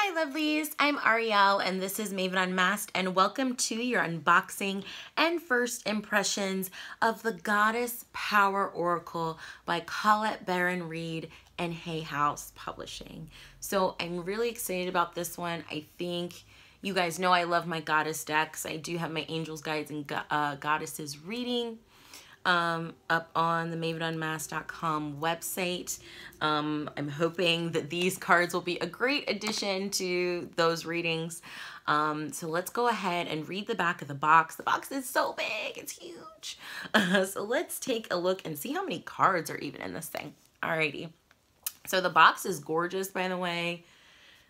Hi lovelies, I'm Ariel and this is Maven Unmasked, and welcome to your unboxing and first impressions of the Goddess Power Oracle by Colette Baron-Reid and Hay House Publishing. So I'm really excited about this one. I think you guys know I love my goddess decks. I do have my angels, guides, and goddesses reading up on the mavenunmasked.com website. I'm hoping that these cards will be a great addition to those readings. So let's go ahead and read the back of the box. The box is so big, it's huge. So let's take a look and see how many cards are even in this thing. Alrighty. So the box is gorgeous, by the way.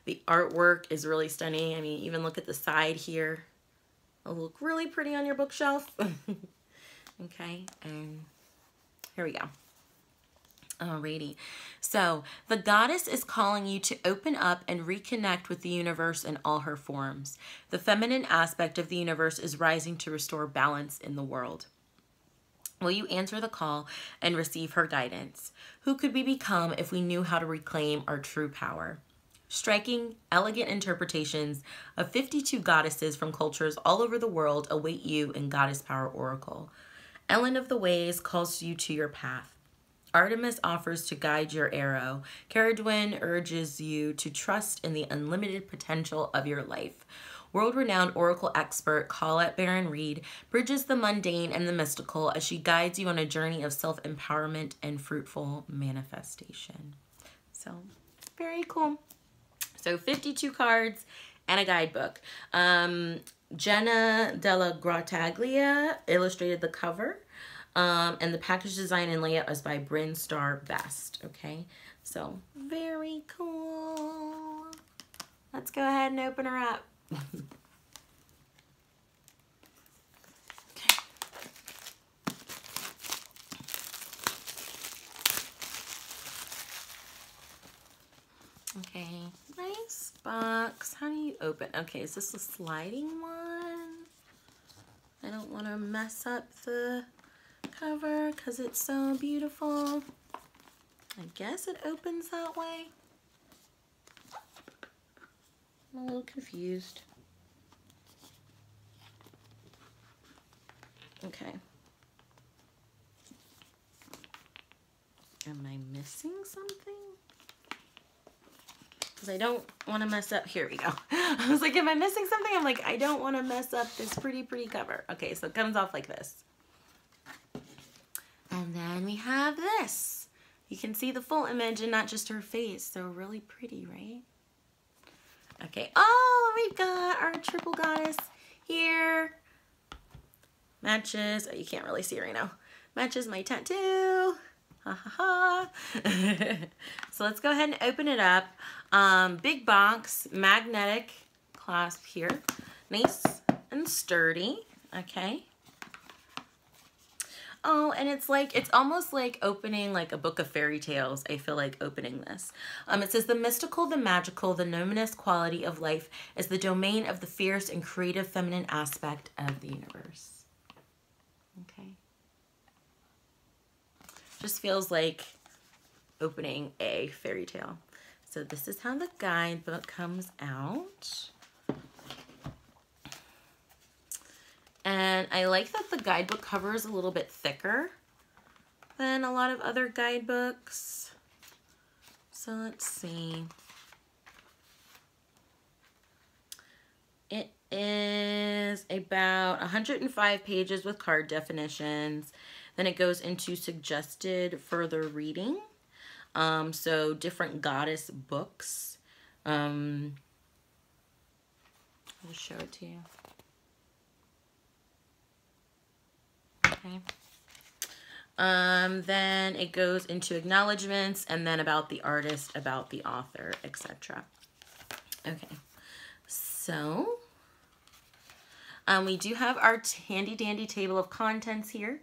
The artwork is really stunning. I mean, even look at the side here. It'll look really pretty on your bookshelf. Okay, and here we go. Alrighty. So, the goddess is calling you to open up and reconnect with the universe in all her forms. The feminine aspect of the universe is rising to restore balance in the world. Will you answer the call and receive her guidance? Who could we become if we knew how to reclaim our true power? Striking, elegant interpretations of 52 goddesses from cultures all over the world await you in Goddess Power Oracle. Ellen of the Ways calls you to your path. Artemis offers to guide your arrow. Caradwyn urges you to trust in the unlimited potential of your life. World-renowned oracle expert Colette Baron-Reid bridges the mundane and the mystical as she guides you on a journey of self-empowerment and fruitful manifestation. So, very cool. So, 52 cards and a guidebook. Jenna Della Grottaglia illustrated the cover, and the package design and layout is by Bryn Star Best. Okay, so very cool. Let's go ahead and open her up. Okay, nice box. How do you open? Okay, is this a sliding one? I don't want to mess up the cover because it's so beautiful. I guess it opens that way. I'm a little confused. Okay. Am I missing something? Because I don't want to mess up. Here we go. I was like, am I missing something? I'm like, I don't want to mess up this pretty cover. Okay, so it comes off like this. And then we have this. You can see the full image and not just her face. So really pretty, right? Okay. Oh, we've got our triple goddess here. Matches. Oh, you can't really see it right now. Matches my tattoo. Ha ha ha. So let's go ahead and open it up. Big box, magnetic clasp here. Nice and sturdy. Okay. Oh, and it's almost like opening like a book of fairy tales. I feel like opening this. It says the mystical, the magical, the numinous quality of life is the domain of the fierce and creative feminine aspect of the universe. Okay. Just feels like opening a fairy tale. So this is how the guidebook comes out. And I like that the guidebook cover is a little bit thicker than a lot of other guidebooks. So let's see. It is about 105 pages with card definitions. Then it goes into suggested further reading. So different goddess books. I'll show it to you. Okay. Then it goes into acknowledgments and then about the artist, about the author, etc. Okay. So we do have our handy dandy table of contents here.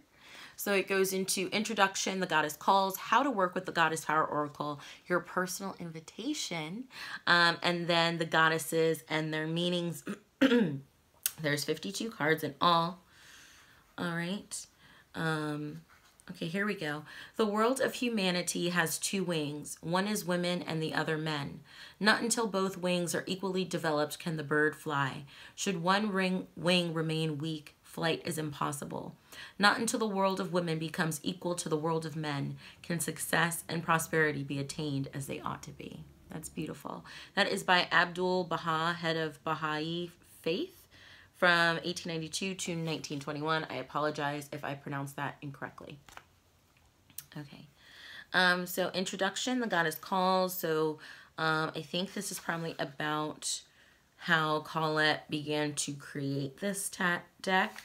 So it goes into introduction, the goddess calls, how to work with the Goddess Power Oracle, your personal invitation, and then the goddesses and their meanings. There's 52 cards in all. All right. Okay, here we go. The world of humanity has two wings. One is women and the other men. Not until both wings are equally developed can the bird fly. Should one wing remain weak, flight is impossible. Not until the world of women becomes equal to the world of men can success and prosperity be attained as they ought to be. That's beautiful. That is by Abdul Baha, head of Baha'i faith, from 1892 to 1921. I apologize if I pronounced that incorrectly. Okay. So introduction, the goddess calls. So I think this is probably about how Colette began to create this deck.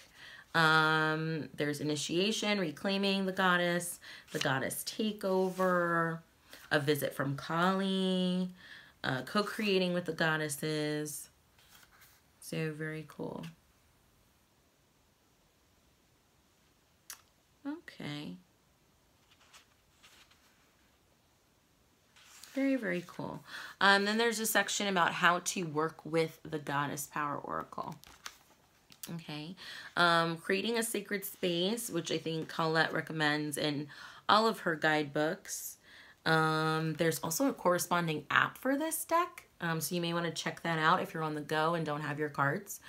There's initiation, reclaiming the goddess takeover, a visit from Kali, co-creating with the goddesses. So very cool. Okay. Very, very cool. Then there's a section about how to work with the Goddess Power Oracle. Okay. Creating a sacred space, which I think Colette recommends in all of her guidebooks. There's also a corresponding app for this deck. So you may want to check that out if you're on the go and don't have your cards.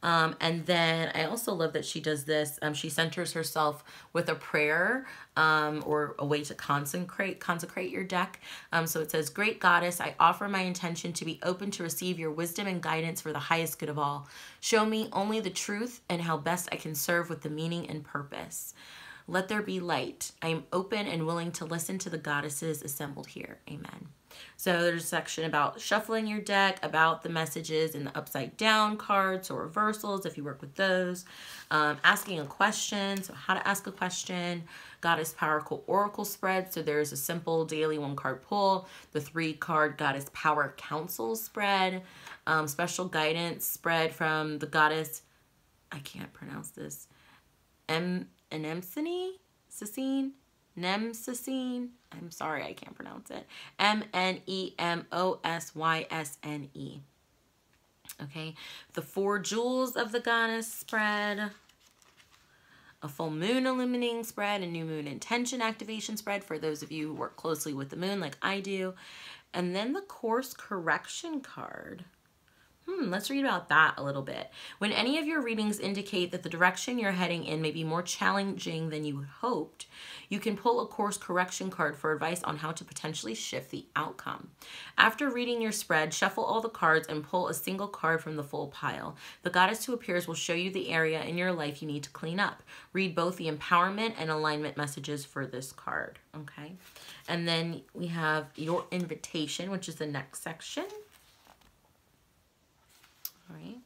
And then I also love that she does this. She centers herself with a prayer or a way to consecrate your deck. So it says, Great Goddess, I offer my intention to be open to receive your wisdom and guidance for the highest good of all. Show me only the truth and how best I can serve with the meaning and purpose. Let there be light. I am open and willing to listen to the goddesses assembled here. Amen. So there's a section about shuffling your deck, about the messages in the upside down cards or reversals if you work with those, asking a question, so how to ask a question, Goddess Power Oracle spread. So there's a simple daily 1-card pull, the 3-card Goddess Power Council spread, special guidance spread from the goddess, I can't pronounce this, Nemsysne. I'm sorry, I can't pronounce it. Mnemosysne. Okay, the 4 jewels of the goddess spread, a full moon illuminating spread, a new moon intention activation spread for those of you who work closely with the moon like I do, and then the course correction card. Let's read about that a little bit. When any of your readings indicate that the direction you're heading in may be more challenging than you hoped, you can pull a course correction card for advice on how to potentially shift the outcome. After reading your spread, shuffle all the cards and pull a single card from the full pile. The goddess who appears will show you the area in your life you need to clean up. Read both the empowerment and alignment messages for this card, okay? And then we have your invitation, which is the next section. All right.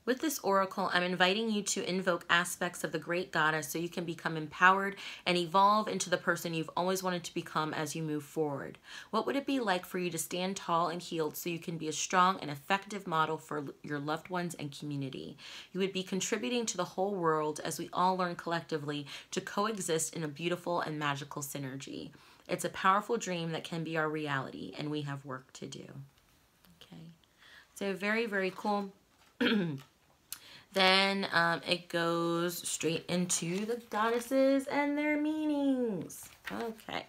With this oracle, I'm inviting you to invoke aspects of the great goddess so you can become empowered and evolve into the person you've always wanted to become as you move forward. What would it be like for you to stand tall and healed so you can be a strong and effective model for your loved ones and community? You would be contributing to the whole world as we all learn collectively to coexist in a beautiful and magical synergy. It's a powerful dream that can be our reality, and we have work to do. So very, very cool. Then it goes straight into the goddesses and their meanings. Okay.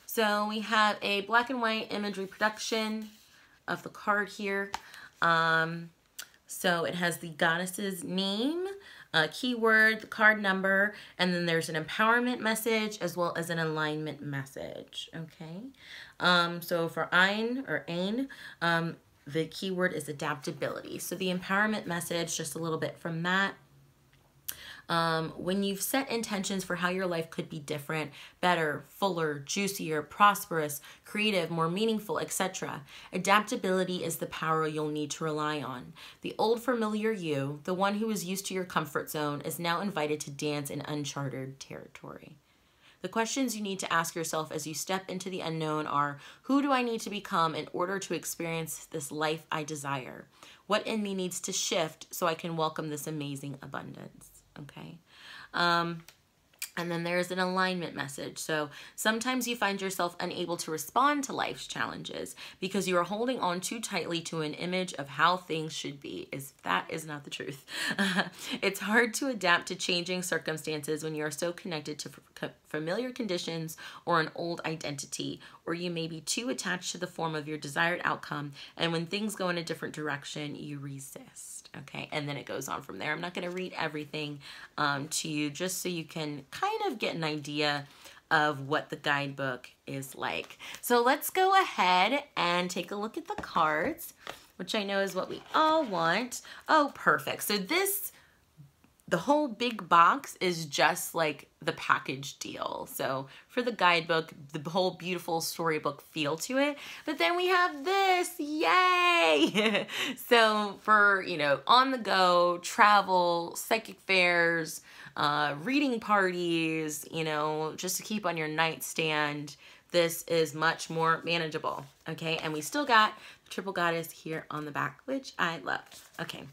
So we have a black and white image reproduction of the card here. So it has the goddess's name, keyword, the card number, and then there's an empowerment message as well as an alignment message. Okay. So for Ain, the keyword is adaptability. So the empowerment message, just a little bit from that. When you've set intentions for how your life could be different, better, fuller, juicier, prosperous, creative, more meaningful, etc., adaptability is the power you'll need to rely on. The old familiar you, the one who is used to your comfort zone, is now invited to dance in uncharted territory. The questions you need to ask yourself as you step into the unknown are, who do I need to become in order to experience this life I desire? What in me needs to shift so I can welcome this amazing abundance? Okay. And then there's an alignment message. So sometimes you find yourself unable to respond to life's challenges because you are holding on too tightly to an image of how things should be. That is not the truth. It's hard to adapt to changing circumstances when you are so connected to familiar conditions or an old identity, or you may be too attached to the form of your desired outcome. And when things go in a different direction, you resist. Okay, and then it goes on from there. I'm not going to read everything to you, just so you can kind of get an idea of what the guidebook is like. So let's go ahead and take a look at the cards, which I know is what we all want. Oh, perfect. So the whole big box is just like the package deal. So for the guidebook, the whole beautiful storybook feel to it. But then we have this, yay! So for, on the go, travel, psychic fairs, reading parties, just to keep on your nightstand, this is much more manageable, okay? And we still got the triple goddess here on the back, which I love. Okay,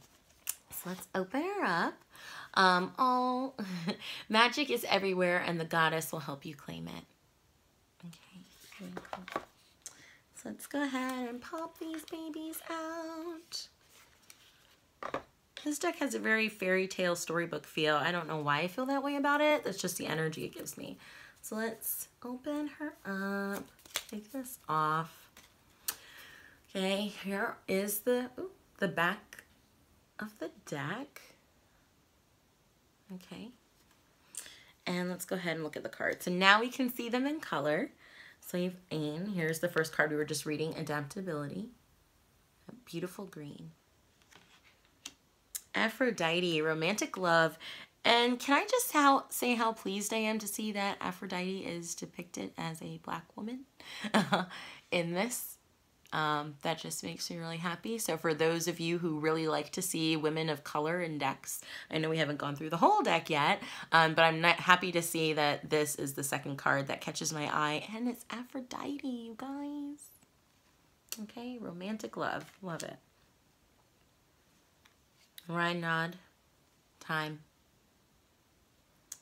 so let's open her up. Magic is everywhere and the goddess will help you claim it. Okay, very cool. So let's go ahead and pop these babies out. This deck has a very fairy tale storybook feel. I don't know why I feel that way about it. That's just the energy it gives me. So let's open her up, take this off. Okay, here is the back of the deck. Okay, and let's go ahead and look at the cards. So now we can see them in color. So here's the first card we were just reading, adaptability. A beautiful green. Aphrodite, romantic love. And can I just say how pleased I am to see that Aphrodite is depicted as a Black woman in this. That just makes me really happy. So for those of you who really like to see women of color in decks, I know we haven't gone through the whole deck yet, but I'm not happy to see that this is the second card that catches my eye, and it's Aphrodite, you guys. Okay, romantic love, love it. Rhine nod, time.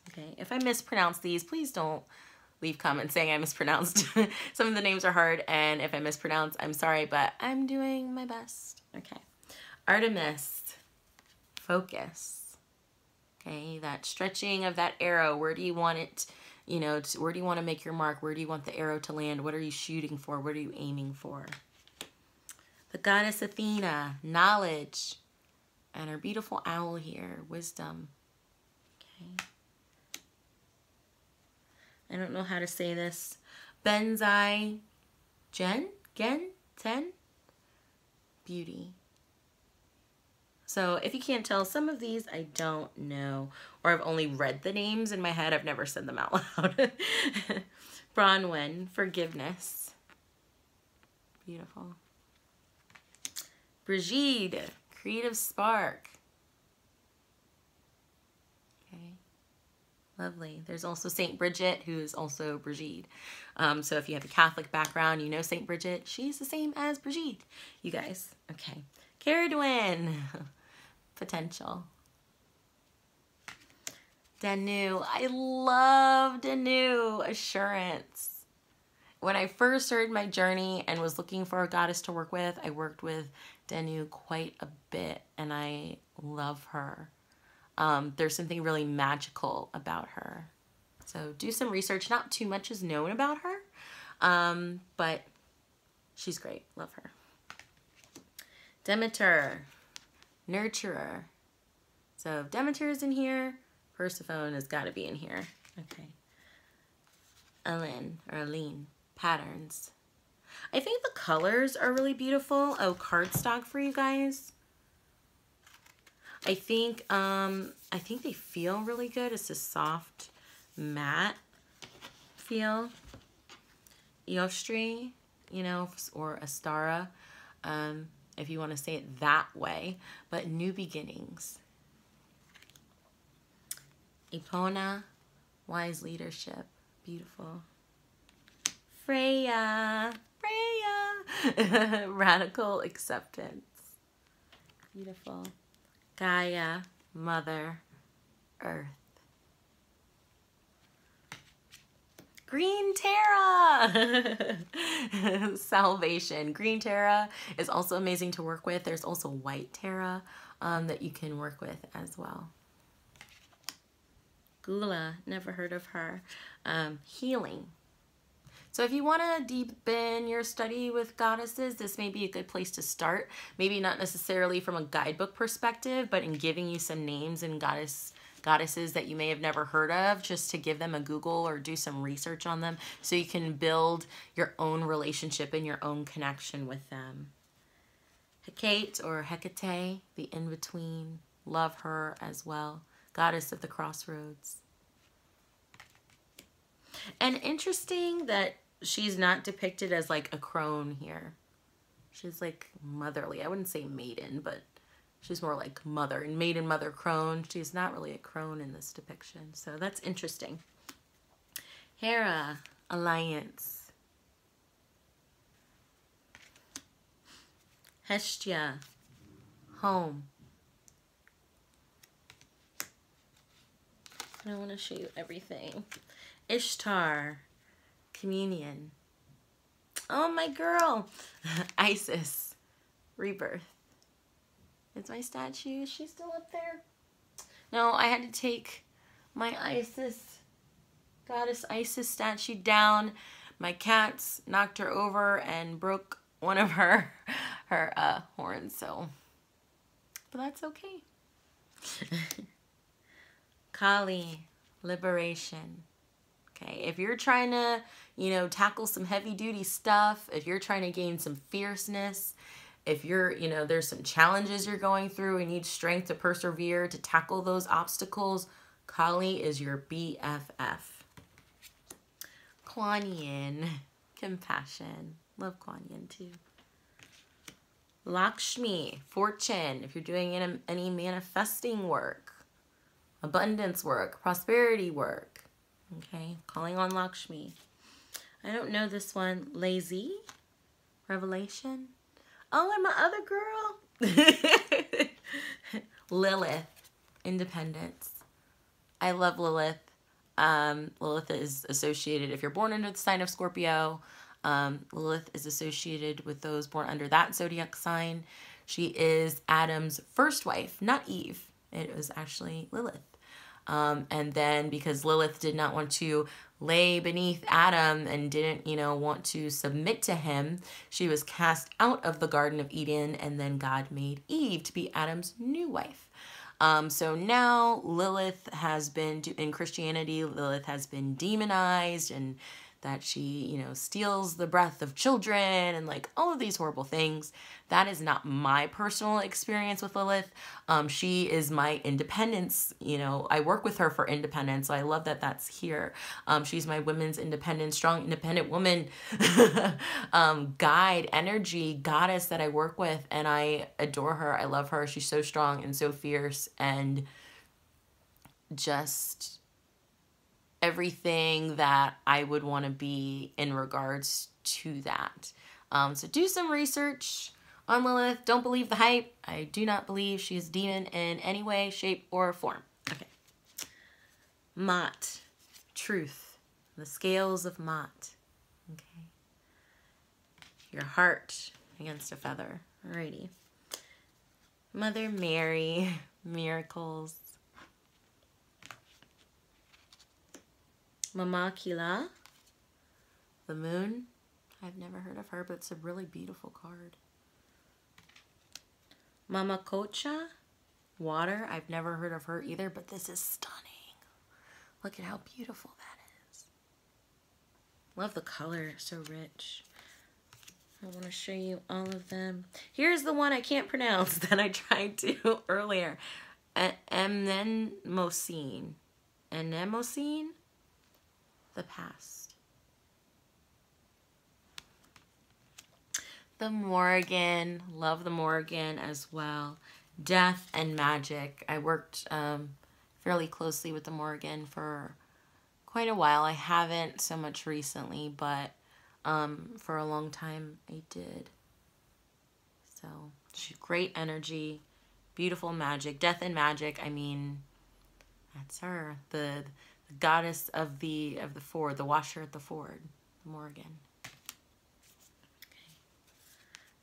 Okay, if I mispronounce these, please don't leave comments saying I mispronounced. Some of the names are hard, and if I mispronounce, I'm sorry, but I'm doing my best. Okay. Artemis, focus. Okay, that stretching of that arrow. Where do you want it, where do you want to make your mark? Where do you want the arrow to land? What are you shooting for? What are you aiming for? The goddess Athena, knowledge. And her beautiful owl here, wisdom. Okay. I don't know how to say this. Benzai, ten, beauty. So if you can't tell, some of these I don't know, or I've only read the names in my head. I've never said them out loud. Bronwyn, forgiveness. Beautiful. Brigitte, creative spark. Okay. Lovely. There's also Saint Bridget, who is also Brigitte. So if you have a Catholic background, you know Saint Bridget. She's the same as Brigitte, you guys. Okay. Caradwyn. Potential. Danu. I love Danu. Assurance. When I first started my journey and was looking for a goddess to work with, I worked with Danu quite a bit, and I love her. There's something really magical about her. So do some research. Not too much is known about her, but she's great. Love her. Demeter, nurturer. So if Demeter is in here, Persephone has got to be in here. Okay. Aline, patterns. I think the colors are really beautiful. Oh, cardstock for you guys. I think they feel really good. It's a soft matte feel. Eostri, or Astara, if you want to say it that way. But new beginnings. Epona, wise leadership. Beautiful. Freya, radical acceptance. Beautiful. Gaia, Mother Earth. Green Terra! Salvation. Green Terra is also amazing to work with. There's also White Terra that you can work with as well. Gula, never heard of her. Healing. So if you want to deepen your study with goddesses, this may be a good place to start. Maybe not necessarily from a guidebook perspective, but in giving you some names and goddesses that you may have never heard of, just to give them a Google or do some research on them so you can build your own relationship and your own connection with them. Hecate or Hecate, the in-between, love her as well. Goddess of the Crossroads. And interesting that she's not depicted as like a crone here. She's like motherly. I wouldn't say maiden, but she's more like mother. And maiden, mother, crone. She's not really a crone in this depiction. So that's interesting. Hera, alliance. Hestia, home. I want to show you everything. Ishtar, communion. Oh, my girl. Isis, rebirth. Is my statue, is she still up there? No, I had to take my Isis, goddess Isis statue down. My cats knocked her over and broke one of her horns, so, but that's okay. Kali, liberation. Okay, if you're trying to, you know, tackle some heavy duty stuff, if you're trying to gain some fierceness, if you're, you know, there's some challenges you're going through and need strength to persevere, to tackle those obstacles, Kali is your BFF. Kuan Yin, compassion. Love Kuan Yin too. Lakshmi, fortune. If you're doing any manifesting work, abundance work, prosperity work. Okay, calling on Lakshmi. I don't know this one. Lazy, revelation. Oh, and my other girl. Lilith, independence. I love Lilith. Lilith is associated, if you're born under the sign of Scorpio, Lilith is associated with those born under that zodiac sign. She is Adam's first wife, not Eve. It was actually Lilith. And then because Lilith did not want to lay beneath Adam and didn't, you know, want to submit to him, she was cast out of the Garden of Eden, and then God made Eve to be Adam's new wife. So now Lilith has been, in Christianity, Lilith has been demonized, and that she, you know, steals the breath of children and like all of these horrible things. That is not my personal experience with Lilith. She is my independence. You know, I work with her for independence. So I love that that's here. She's my women's independent, strong, independent woman, guide, energy, goddess that I work with. And I adore her. I love her. She's so strong and so fierce and just everything that I would want to be in regards to that. So do some research on Lilith. Don't believe the hype. I do not believe she is a demon in any way, shape, or form. Okay. Mot, truth, the scales of Mot. Okay. Your heart against a feather. Alrighty. Mother Mary, miracles. Mama Kila, the moon. I've never heard of her, but it's a really beautiful card. Mama Kocha, water. I've never heard of her either, but this is stunning. Look at how beautiful that is. Love the color, so rich. I want to show you all of them. Here's the one I can't pronounce that I tried to earlier. Anemosine. Anemosine? The past. The Morrigan, love the Morrigan as well. Death and magic. I worked fairly closely with the Morrigan for quite a while. I haven't so much recently, but for a long time I did. So great energy, beautiful magic. Death and magic, I mean, that's her. The the goddess of the ford, the washer at the ford, Morgan.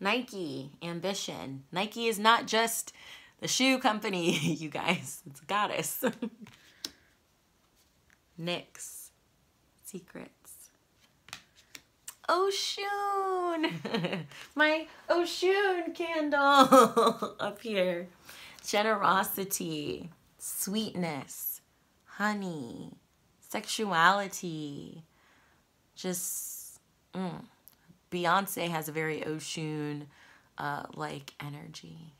Nike, ambition. Nike is not just the shoe company, you guys. It's a goddess. Nyx, secrets. Oshun, my Oshun candle up here. Generosity, sweetness, honey, sexuality. Just, Beyonce has a very Oshun like energy.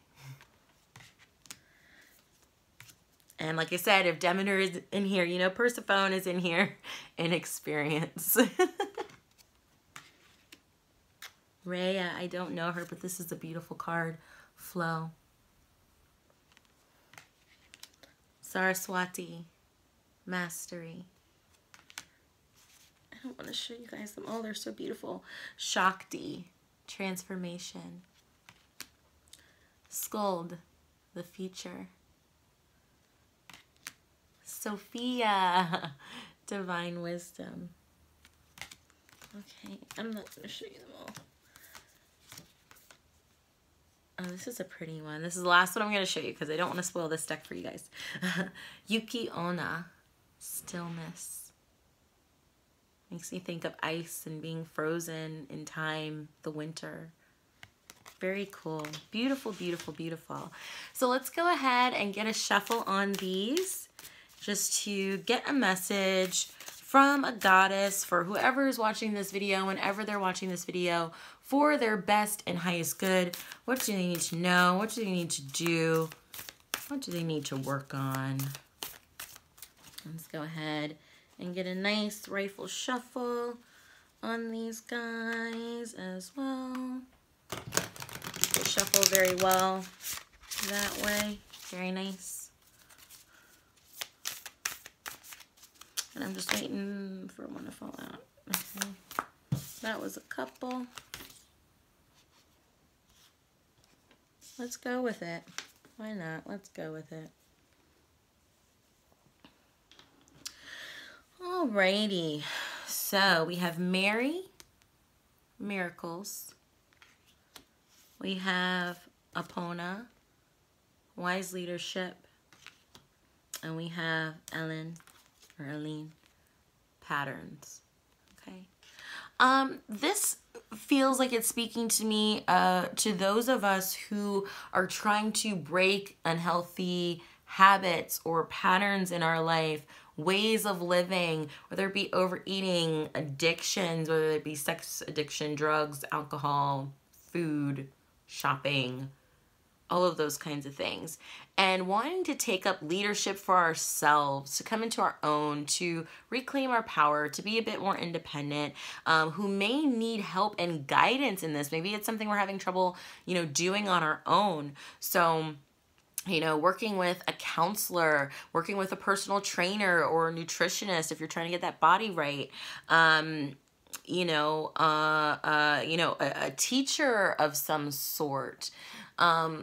And like I said, if Demeter is in here, you know Persephone is in here in experience. Rhea, I don't know her, but this is a beautiful card. Flow. Saraswati, mastery. I don't want to show you guys them all. They're so beautiful. Shakti, transformation. Skuld, the future. Sophia, divine wisdom. Okay, I'm not going to show you them all. Oh, this is a pretty one. This is the last one I'm going to show you because I don't want to spoil this deck for you guys. Yuki Onna, stillness. Makes me think of ice and being frozen in time, the winter. Very cool. Beautiful, beautiful, beautiful. So let's go ahead and get a shuffle on these just to get a message from a goddess for whoever is watching this video, whenever they're watching this video, for their best and highest good. What do they need to know? What do they need to do? What do they need to work on? Let's go ahead and get a nice rifle shuffle on these guys as well. They shuffle very well that way. Very nice. And I'm just waiting for one to fall out. Okay. That was a couple. Let's go with it. Why not? Let's go with it. Alrighty. So we have Mary, miracles. We have Apona, wise leadership. And we have Ellen, or Aline, patterns. Okay. This feels like it's speaking to me, to those of us who are trying to break unhealthy habits or patterns in our life, ways of living, whether it be overeating, addictions, whether it be sex addiction, drugs, alcohol, food, shopping, all of those kinds of things, and wanting to take up leadership for ourselves, to come into our own, to reclaim our power, to be a bit more independent, who may need help and guidance in this. Maybe it's something we're having trouble, doing on our own. So, working with a counselor, working with a personal trainer or a nutritionist if you're trying to get that body right. A teacher of some sort,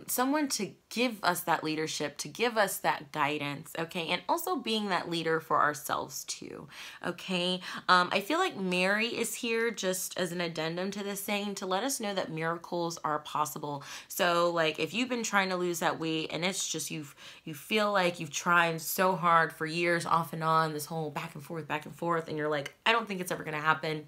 someone to give us that leadership, to give us that guidance, okay, and also being that leader for ourselves too, okay. I feel like Mary is here just as an addendum to this saying to let us know that miracles are possible. So like if you've been trying to lose that weight and it's just you feel like you've tried so hard for years off and on, this whole back and forth, and you're like, I don't think it's ever gonna happen.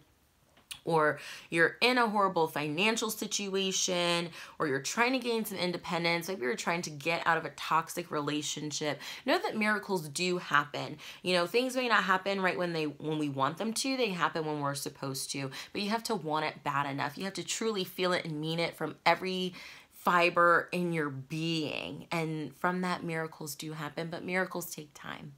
Or you're in a horrible financial situation, or you're trying to gain some independence, maybe you're trying to get out of a toxic relationship, know that miracles do happen. Things may not happen right when we want them to, they happen when we're supposed to, but you have to want it bad enough. You have to truly feel it and mean it from every fiber in your being, and from that miracles do happen, but miracles take time.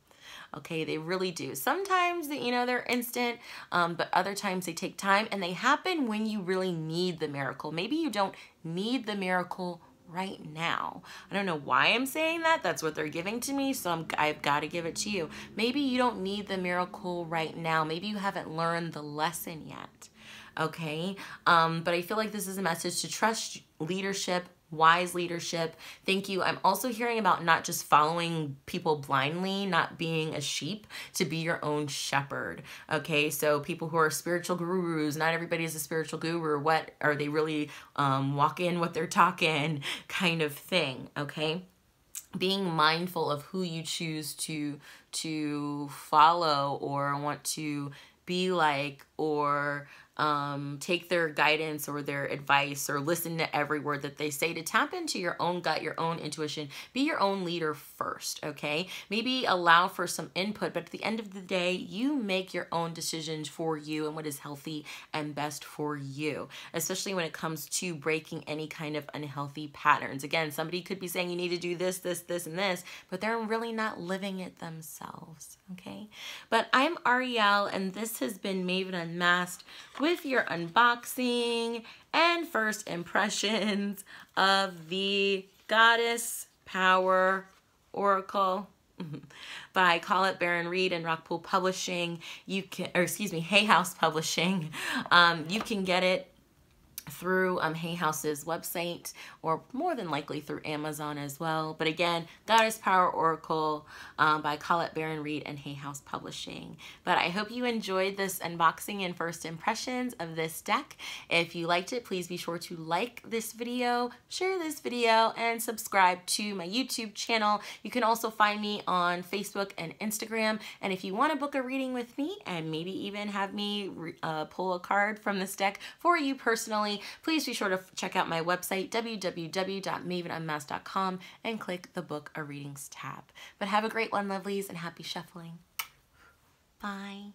Okay, they really do. Sometimes, they're instant, but other times they take time, and they happen when you really need the miracle. Maybe you don't need the miracle right now. I don't know why I'm saying that. That's what they're giving to me, so I've got to give it to you. Maybe you don't need the miracle right now. Maybe you haven't learned the lesson yet. Okay, but I feel like this is a message to trust leadership wise leadership. Thank you. I'm also hearing about not just following people blindly, not being a sheep, to be your own shepherd. Okay, so people who are spiritual gurus, not everybody is a spiritual guru. What are they really walking what they're talking kind of thing, okay? Being mindful of who you choose to follow or want to be like, or take their guidance or their advice, or listen to every word that they say, to tap into your own gut, your own intuition. Be your own leader first, okay? Maybe allow for some input, but at the end of the day, you make your own decisions for you and what is healthy and best for you, especially when it comes to breaking any kind of unhealthy patterns. Again, somebody could be saying you need to do this, this, this, and this, but they're really not living it themselves, okay? But I'm Ariel, and this has been Maven Unmasked, with your unboxing and first impressions of the Goddess Power Oracle by Call It Baron Reed and Rockpool Publishing. You can, or excuse me, Hay House Publishing. You can get it through Hay House's website, or more than likely through Amazon as well. But again, Goddess Power Oracle by Call It Baron Reed and Hay House Publishing. But I hope you enjoyed this unboxing and first impressions of this deck. If you liked it, please be sure to like this video, share this video, and subscribe to my YouTube channel. You can also find me on Facebook and Instagram. And if you want to book a reading with me and maybe even have me pull a card from this deck for you personally, please be sure to check out my website, www.mavenunmasked.com, and click the Book a Readings tab. But have a great one, lovelies, and happy shuffling. Bye.